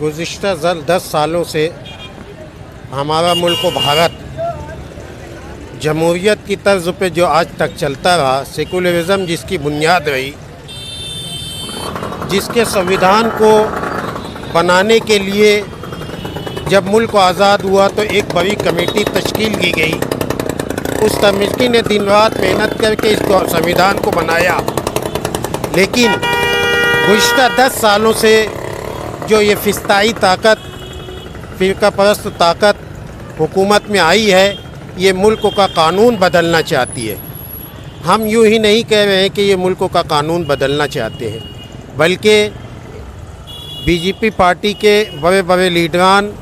गुज़िश्ता 10 सालों से हमारा मुल्क भारत जमहूरियत की तर्ज पे जो आज तक चलता रहा, सेकुलरिज़म जिसकी बुनियाद रही, जिसके संविधान को बनाने के लिए जब मुल्क आज़ाद हुआ तो एक बड़ी कमेटी तश्कील की गई। उस कमेटी ने दिन रात मेहनत करके इस संविधान को बनाया, लेकिन गुज़िश्ता 10 सालों से जो ये फिस्ताई ताकत, फ़िरका परस्त ताकत हुकूमत में आई है, ये मुल्क का कानून बदलना चाहती है। हम यूँ ही नहीं कह रहे हैं कि ये मुल्क का कानून बदलना चाहते हैं, बल्कि बीजेपी पार्टी के बड़े बड़े लीडरान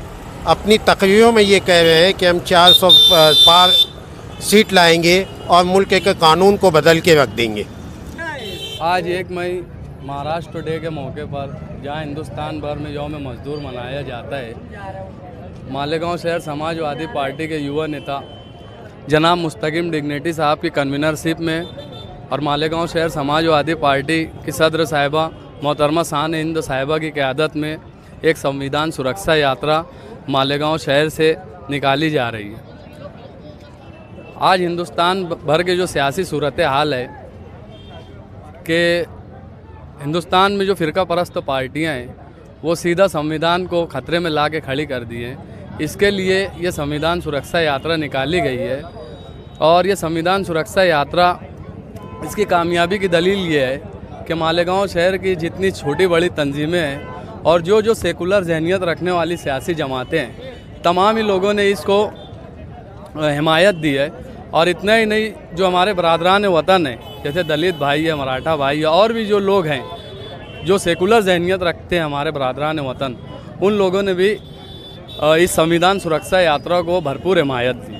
अपनी तकरीरों में ये कह रहे हैं कि हम 400 पार सीट लाएंगे और मुल्क के कानून को बदल के रख देंगे। आज 1 मई महाराष्ट्र डे के मौके पर जहां हिंदुस्तान भर में यौम मजदूर मनाया जाता है, मालेगांव शहर समाजवादी पार्टी के युवा नेता जनाब मुस्तकिम डिग्नेटी साहब की कन्वीनरशिप में और मालेगांव शहर समाजवादी पार्टी की सदर साहिबा मोहतरमा शान हिंद साहिबा की क़यादत में एक संविधान सुरक्षा यात्रा मालेगांव शहर से निकाली जा रही है। आज हिंदुस्तान भर के जो सियासी सूरत हाल है कि हिंदुस्तान में जो फ़िरका परस्त पार्टियां हैं वो सीधा संविधान को ख़तरे में ला के खड़ी कर दी हैं। इसके लिए ये संविधान सुरक्षा यात्रा निकाली गई है और ये संविधान सुरक्षा यात्रा, इसकी कामयाबी की दलील ये है कि मालेगांव शहर की जितनी छोटी बड़ी तंजीमें हैं और जो सेकुलर जहनीत रखने वाली सियासी जमातें हैं, तमाम ही लोगों ने इसको हिमायत दी है। और इतना ही नहीं, जो हमारे बरादरान वतन हैं, जैसे दलित भाई है, मराठा भाई है, और भी जो लोग हैं जो सेकुलर जहनीत रखते हैं हमारे बरादरान वतन, उन लोगों ने भी इस संविधान सुरक्षा यात्रा को भरपूर हिमायत दी।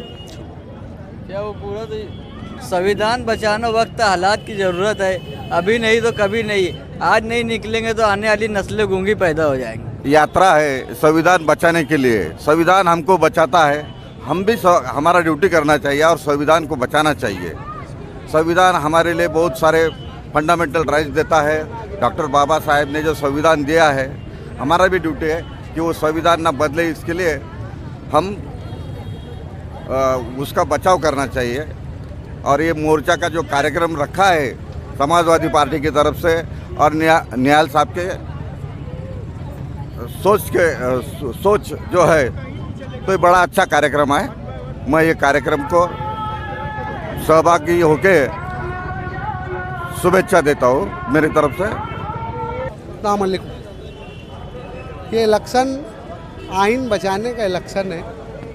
क्या वो पूरा तो संविधान बचाना वक्त हालात की ज़रूरत है, अभी नहीं तो कभी नहीं। आज नहीं निकलेंगे तो आने वाली नस्लें गूंगी पैदा हो जाएंगी। यात्रा है संविधान बचाने के लिए, संविधान हमको बचाता है, हम भी हमारा ड्यूटी करना चाहिए और संविधान को बचाना चाहिए। संविधान हमारे लिए बहुत सारे फंडामेंटल राइट्स देता है। डॉक्टर बाबा साहेब ने जो संविधान दिया है, हमारा भी ड्यूटी है कि वो संविधान ना बदले, इसके लिए हम उसका बचाव करना चाहिए। और ये मोर्चा का जो कार्यक्रम रखा है समाजवादी पार्टी की तरफ से और निहाल साहब के सोच जो है, तो ये बड़ा अच्छा कार्यक्रम है। मैं ये कार्यक्रम को सहभागी होके शुभेच्छा देता हूँ मेरी तरफ से। अस्सलाम वालेकुम। ये इलेक्शन आइन बचाने का इलेक्शन है।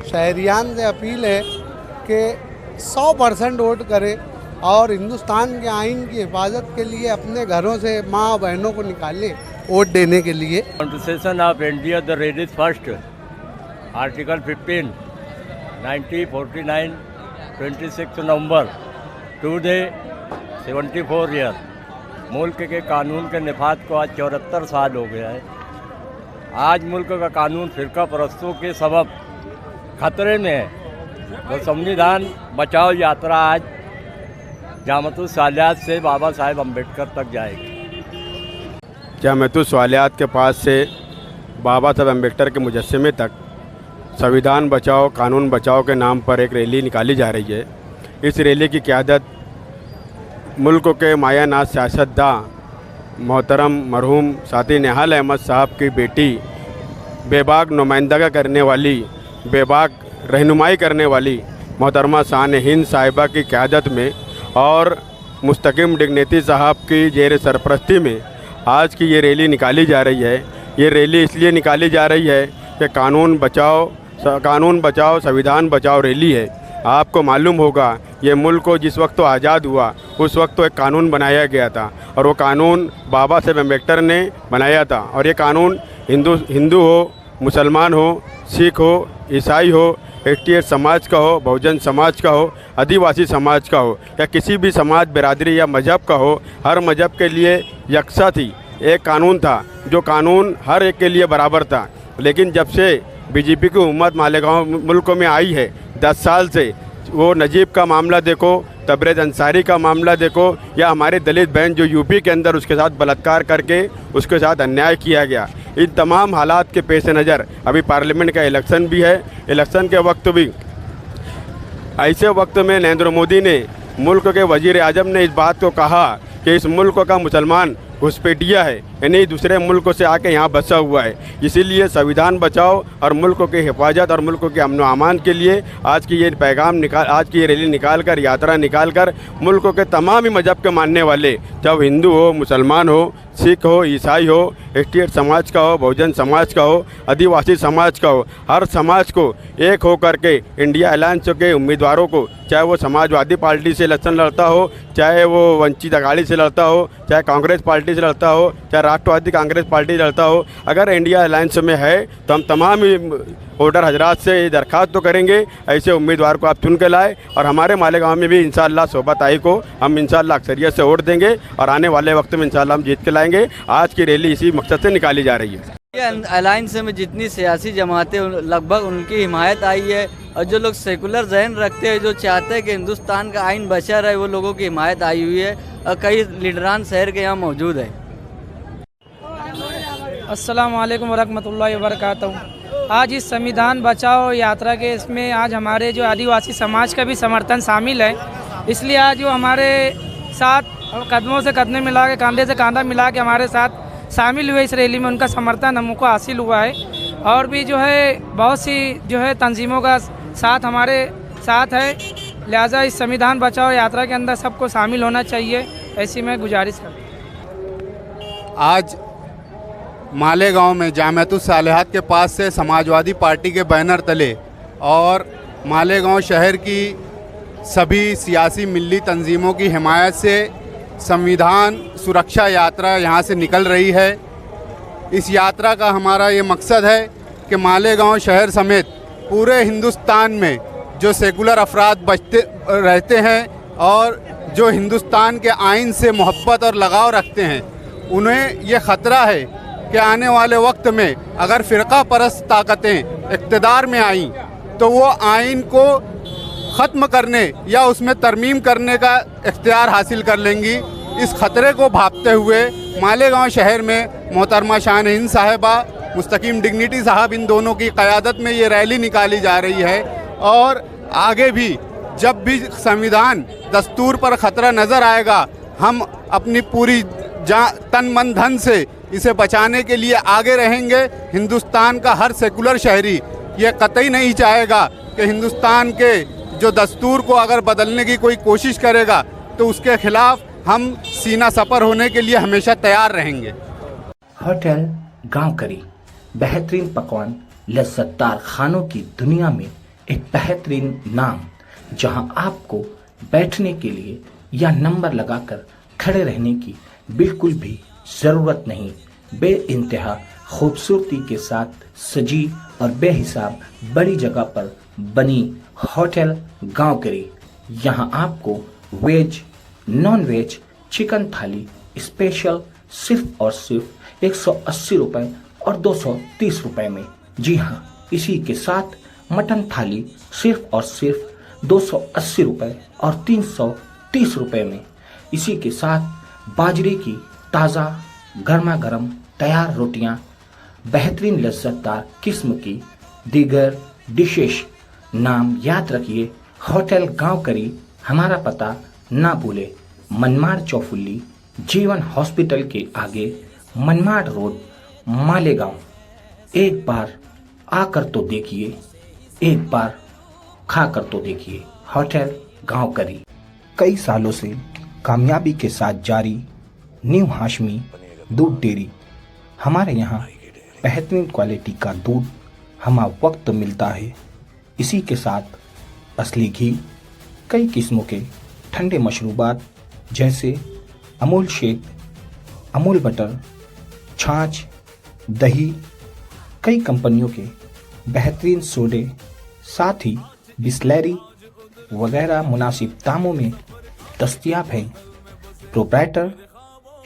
शहरियान से अपील है कि 100% वोट करें और हिंदुस्तान के आइन की हिफाजत के लिए अपने घरों से माँ बहनों को निकालें वोट देने के लिए। Constitution of India the red is first, article 15, 1949, 26 November, today 74 year. मुल्क के कानून के निफाज को आज 74 साल हो गया है। आज मुल्क का कानून फ़िरका परस्तों के सबब खतरे में है। तो संविधान बचाओ यात्रा आज जामतुल सालियात से बाबा साहेब अम्बेडकर तक जाएगी। जामतुल सालियात के पास से बाबा साहेब अम्बेडकर के मुजस्समे तक संविधान बचाओ कानून बचाओ के नाम पर एक रैली निकाली जा रही है। इस रैली की क़यादत मुल्क के मायानाज सियासतदां मोहतरम मरहूम साथी निहाल अहमद साहब की बेटी, बेबाक नुमाइंदगी करने वाली, बेबाक रहनुमाई करने वाली मोहतरमा शान हिंद साहिबा की क़यादत में और मुस्तकिम डिग्नेटी साहब की ज़ेर सरपरस्ती में आज की ये रैली निकाली जा रही है। ये रैली इसलिए निकाली जा रही है कि कानून बचाओ संविधान बचाओ रैली है। आपको मालूम होगा ये मुल्क को जिस वक्त तो आज़ाद हुआ उस वक्त तो एक कानून बनाया गया था और वो कानून बाबा साहेब अम्बेडकर ने बनाया था। और ये कानून हिंदू हो, मुसलमान हो, सिख हो, ईसाई हो, एसटी समाज का हो, बहुजन समाज का हो, आदिवासी समाज का हो या किसी भी समाज बिरादरी या मज़हब का हो, हर मज़हब के लिए यकसा थी। एक कानून था जो कानून हर एक के लिए बराबर था। लेकिन जब से बीजेपी की हुकूमत मालेगांव मुल्क में आई है 10 साल से, वो नजीब का मामला देखो, तबरेज़ अंसारी का मामला देखो या हमारे दलित बहन जो यूपी के अंदर उसके साथ बलात्कार करके उसके साथ अन्याय किया गया, इन तमाम हालात के पेश नज़र अभी पार्लियामेंट का इलेक्शन भी है। इलेक्शन के वक्त भी ऐसे वक्त में नरेंद्र मोदी ने मुल्क के वजीर आजम ने इस बात को कहा कि इस मुल्क का मुसलमान घुसपैठिया है, यानी दूसरे मुल्क से आके यहाँ बसा हुआ है। इसीलिए संविधान बचाओ और मुल्क की हिफाजत और मुल्क के अमन व अमान के लिए आज की ये आज की ये रैली निकाल कर, यात्रा निकाल कर मुल्क के तमाम ही मज़हब के मानने वाले, चाहे हिंदू हो, मुसलमान हो, सिख हो, ईसाई हो, एसटी समाज का हो, बहुजन समाज का हो, आदिवासी समाज का हो, हर समाज को एक हो करके इंडिया अलायंस के उम्मीदवारों को, चाहे वो समाजवादी पार्टी से इलेक्शन लड़ता हो, चाहे वो वंचित अघाड़ी से लड़ता हो, चाहे कांग्रेस पार्टी से लड़ता हो, चाहे राष्ट्रवादी कांग्रेस पार्टी से लड़ता हो, अगर इंडिया अलायंस में है तो हम तमाम ही वोटर हजरात से दरख्वास्त तो करेंगे ऐसे उम्मीदवार को आप चुन के लाए। और हमारे मालेगांव में भी इंशाअल्लाह सोबत आई को हम इंशाअल्लाह अक्सरियत से वोट देंगे और आने वाले वक्त में इंशाअल्लाह हम जीत के लाएंगे। आज की रैली इसी मकसद से निकाली जा रही है। ये अलायंस में जितनी सियासी जमातें लगभग उनकी हिमायत आई है, और जो लोग सेकुलर जहन रखते हैं, जो चाहते हैं कि हिंदुस्तान का आइन बचा रहे, वो लोगों की हिमायत आई हुई है और कई लीडरान शहर के यहाँ मौजूद है। अस्सलाम वालेकुम वरहमतुल्लाहि वबरकातुहू। आज इस संविधान बचाओ यात्रा के इसमें आज हमारे जो आदिवासी समाज का भी समर्थन शामिल है, इसलिए आज जो हमारे साथ कदमों से कदम मिला के, कंधे से कंधा मिला के हमारे साथ शामिल हुए इस रैली में, उनका समर्थन हमको हासिल हुआ है। और भी जो है बहुत सी जो है तंजीमों का साथ हमारे साथ है, लिहाजा इस संविधान बचाओ यात्रा के अंदर सबको शामिल होना चाहिए, ऐसी मैं गुजारिश करता हूँ। आज मालेगांव में जामियातुस सालिहात के पास से समाजवादी पार्टी के बैनर तले और मालेगांव शहर की सभी सियासी मिली तंजीमों की हिमायत से संविधान सुरक्षा यात्रा यहाँ से निकल रही है। इस यात्रा का हमारा ये मकसद है कि मालेगांव शहर समेत पूरे हिंदुस्तान में जो सेकुलर अफराद बचते रहते हैं और जो हिंदुस्तान के आइन से मोहब्बत और लगाव रखते हैं, उन्हें ये ख़तरा है कि आने वाले वक्त में अगर फ़िरका परस्त ताकतें इक़्तिदार में आईं तो वो आइन को ख़त्म करने या उसमें तरमीम करने का इख्तियार हासिल कर लेंगी। इस ख़तरे को भांपते हुए मालेगांव शहर में मोहतरमा शान हिंद साहिबा, मुस्तकीम डिग्निटी साहब, इन दोनों की क़यादत में ये रैली निकाली जा रही है। और आगे भी जब भी संविधान दस्तूर पर ख़तरा नज़र आएगा, हम अपनी पूरी तन मन धन से इसे बचाने के लिए आगे रहेंगे। हिंदुस्तान का हर सेकुलर शहरी ये कतई नहीं चाहेगा कि हिंदुस्तान के जो दस्तूर को अगर बदलने की कोई कोशिश करेगा तो उसके खिलाफ हम सीना सपर होने के लिए हमेशा तैयार रहेंगे। होटल गांव करी बेहतरीन पकवान, लज्जतदार खानों की दुनिया में एक बेहतरीन नाम, जहां आपको बैठने के लिए या नंबर लगाकर खड़े रहने की बिल्कुल भी ज़रूरत नहीं। बेइंतहा खूबसूरती के साथ सजी और बेहिसाब बड़ी जगह पर बनी होटल गांव करी। यहाँ आपको वेज, नॉन वेज, चिकन थाली स्पेशल सिर्फ और सिर्फ 180 रुपये और 230 रुपये में। जी हाँ, इसी के साथ मटन थाली सिर्फ और सिर्फ 280 रुपये और 330 रुपये में। इसी के साथ बाजरे की ताज़ा गर्मा गर्म तैयार रोटियां, बेहतरीन लज्जतदार किस्म की दीगर डिशेस। नाम याद रखिए, होटल गांव करी। हमारा पता ना भूले, मनमाड़ चौफुल्ली जीवन हॉस्पिटल के आगे, मनमाड़ रोड, मालेगांव। एक बार आकर तो देखिए, एक बार खाकर तो देखिए। होटल गांव करी। कई सालों से कामयाबी के साथ जारी न्यू हाशमी दूध डेयरी। हमारे यहाँ बेहतरीन क्वालिटी का दूध हमा वक्त मिलता है। इसी के साथ असली घी, कई किस्मों के ठंडे मशरूबात जैसे अमूल शेक, अमूल बटर, छाछ, दही, कई कंपनियों के बेहतरीन सोडे, साथ ही बिस्लरी वगैरह मुनासिब दामों में दस्तयाब हैं। प्रोप्राइटर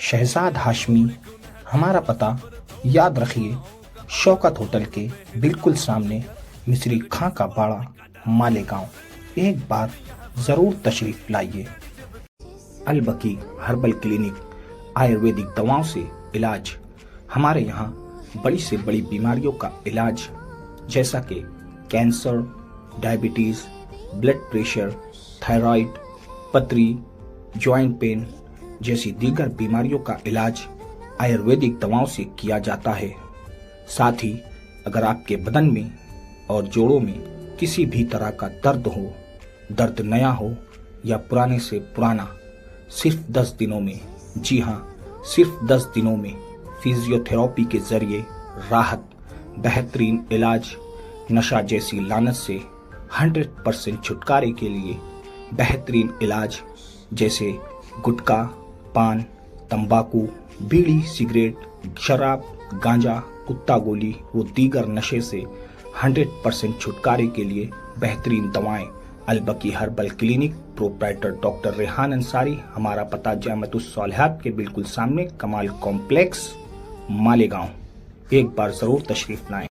शहजाद हाशमी। हमारा पता याद रखिए, शौकत होटल के बिल्कुल सामने, मिस्री खां का बाड़ा, मालेगांव। एक बार ज़रूर तशरीफ़ लाइए। अलबकी हर्बल क्लिनिक, आयुर्वेदिक दवाओं से इलाज। हमारे यहाँ बड़ी से बड़ी बीमारियों का इलाज जैसा कि cancer, diabetes, blood pressure, thyroid, पथरी, जॉइंट पेन जैसी दीगर बीमारियों का इलाज आयुर्वेदिक दवाओं से किया जाता है। साथ ही अगर आपके बदन में और जोड़ों में किसी भी तरह का दर्द हो, दर्द नया हो या पुराने से पुराना, सिर्फ 10 दिनों में, जी हाँ, सिर्फ 10 दिनों में फिजियोथेरेपी के जरिए राहत, बेहतरीन इलाज, नशा जैसी लानत से 100% छुटकारे के लिए बेहतरीन इलाज जैसे गुटखा, पान, तंबाकू, बीड़ी, सिगरेट, शराब, गांजा, कुत्ता गोली व दीगर नशे से 100% छुटकारे के लिए बेहतरीन दवाएं। अलबकी herbal clinic, proprietor doctor Rehan Ansari. हमारा पता जामतुस सालिहात के बिल्कुल सामने, कमाल कॉम्प्लेक्स, मालेगांव। एक बार जरूर तशरीफ लाएं।